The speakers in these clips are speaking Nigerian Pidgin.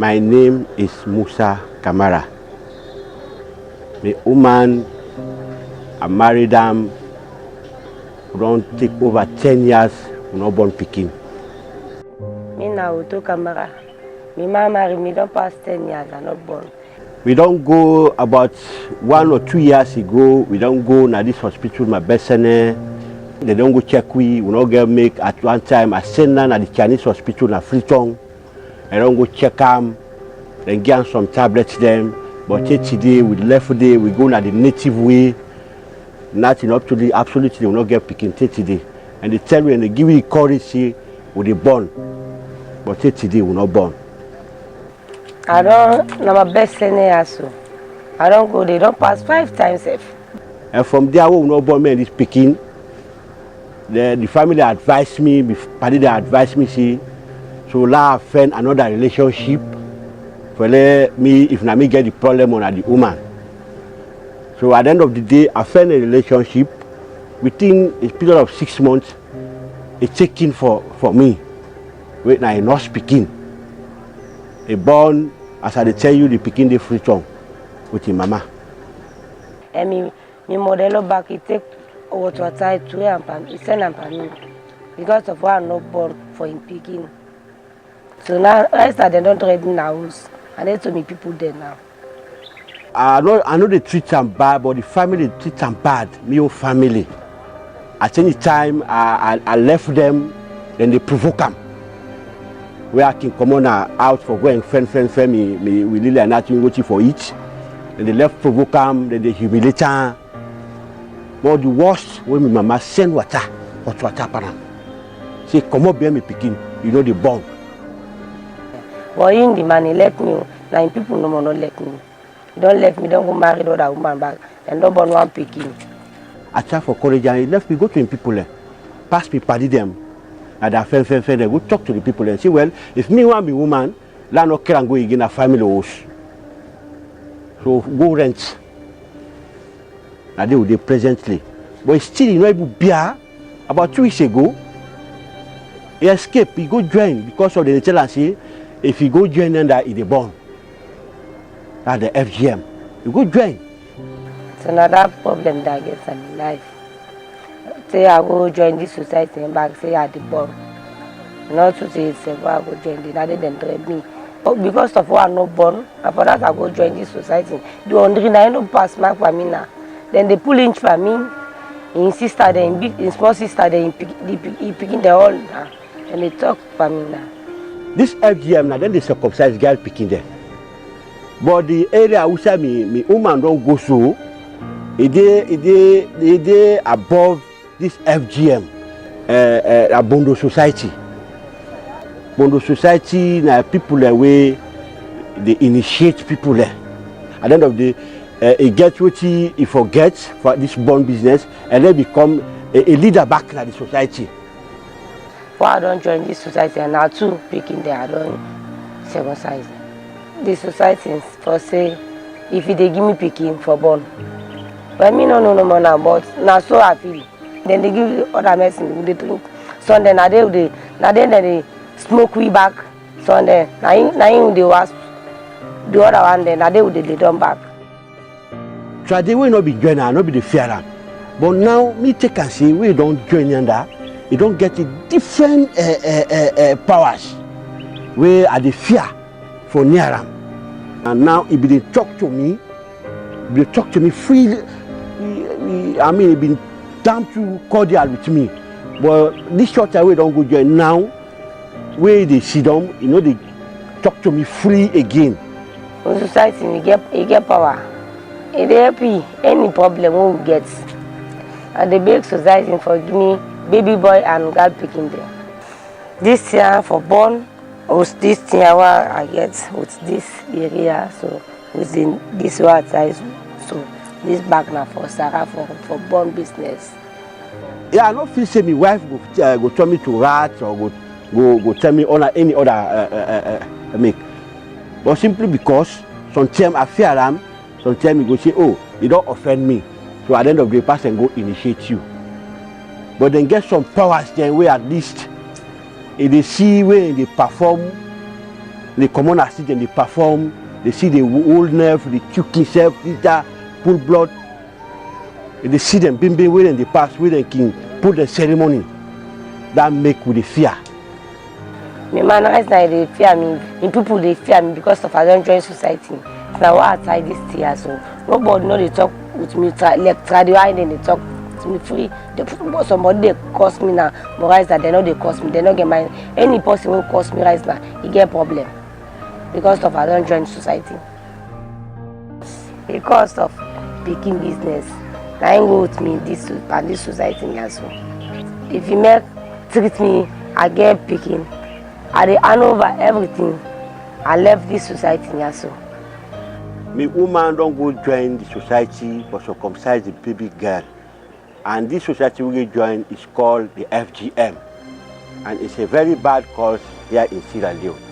My name is Musa Kamara. The woman, I married them, don't take over 10 years, not born Pekin. Me now, Uto Kamara. My mama married me, don't pass 10 years, I'm not born. We don't go about 1 or 2 years ago, we don't go na this hospital, my best center. They don't go check we not get make at one time. I send them at the Chinese hospital na Freetown. I don't go check them, then get some tablets them. But today, with left day, we go na the native way. Nothing up to the absolutely will not get picking today. And they tell you and they give you the courage say with the born. But today will not born. I don't know my best center so. I don't go, they don't pass 5 times if. And from there, we will not born me and this picking. The family advised me, they advised me, see, so now I find another relationship for me if I get the problem on the woman. So at the end of the day, I find a relationship within a period of 6 months. It's taken for me. When I not speaking, a born as I tell you, the picking the free tongue with his mama. And me model back, it take water tied to him and send him for me because of why I'm not born for him picking. So now I started don't trade in the house and they told me people there now. I know they treat them bad, but the family treat them bad. My own family. At any time I left them, then they provoke them. Where I can come on out for going friend me we really are not waiting for each. Then they left provoke them, then they humiliate them. But the worst when my mama send hot water for them. Say come up bear me picking, you know the bomb. But in the man he left me, now people no more not left me. Don't left me, don't go marry the other woman back, and don't born one picking. I try for courage and he left me go to him people there. Pass me party them. And I friend, they go talk to the people and say, well, if me want be woman, let no care and go again a family house. So go rent. And they will do presently. But still you know able beer about 2 weeks ago. He escaped, he go join because of the tell and say if he go join then that he dey born. That's the FGM. You go join. It's another problem that I get in life. Say I go join this society and back say I the born. Not to say it's I go join the other than trade me. But because of why I'm not born, after that I go join this society. The wondering I don't pass mark for me now. Then they pull inch for me. In sister they in small sister they he picking the whole now. And they talk for me now. This FGM now then they circumcise girl picking them. But the area which me woman don't go so, it above this FGM, a Bondo society. Bondo society now people away they initiate people there. At the end of the day, he gets what he forgets for this born business and then become a leader back in the society. Why I don't join this society and now too picking there I don't circumcise. The society for say if they give me picking for born. But me no more now, but now so I feel. Then they give other medicine, they drink. Sunday now they smoke we back. Sunday now they was the other one then now they done back. So they will not be joining, not be the fear. But now me take and say we don't join under, you don't get a different powers. Where are the fear for near. And now if they talk to me freely. I mean, it been damn too cordial with me. But this short away don't go join now. Where they sit down, you know, they talk to me free again. In society, you get power. It happy any problem we get. And the big society for give me baby boy and girl picking there. This year for born, was this thing I get with this area. So within this what size so. This bag now for Sarah for born business. Yeah, I don't feel say my wife go tell me to rat or go tell me on any other make. But simply because sometimes I fear them, sometimes you go say, oh, you don't offend me. So at the end of the day, person go initiate you. But then get some powers then where at least if they see where they perform They come on accident, they perform, they see the old nerve, they choke themselves, that pull blood. They see them bim when they pass, when they king, put the ceremony. That make with the fear. My man, right now they fear me. And people they fear me because of I don't join society. Now what outside this year, so nobody know they talk with me like traditional, they talk to me free. They put somebody they cost me now, but right now they know they cost me. They don't get mine. Any person will cost me right now, he get problem because of I don't join society. Because of picking business, I ain't go with me this society also. If you make treat me, I get picking. I dey hand over everything. I left this society also. Me woman don't go join the society for circumcise the baby girl. And this society we join is called the FGM. And it's a very bad cause here in Sierra Leone.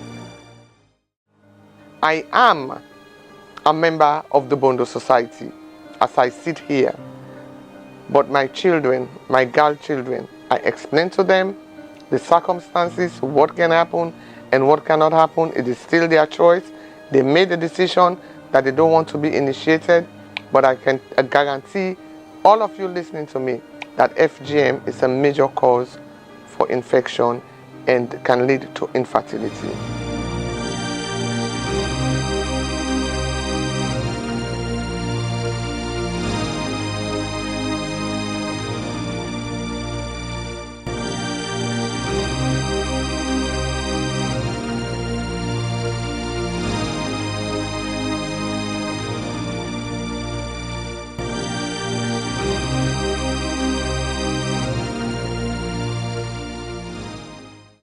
I am a member of the Bondo Society as I sit here. But my children, my girl children, I explain to them the circumstances, what can happen and what cannot happen. It is still their choice. They made the decision that they don't want to be initiated, but I can guarantee all of you listening to me that FGM is a major cause for infection and can lead to infertility.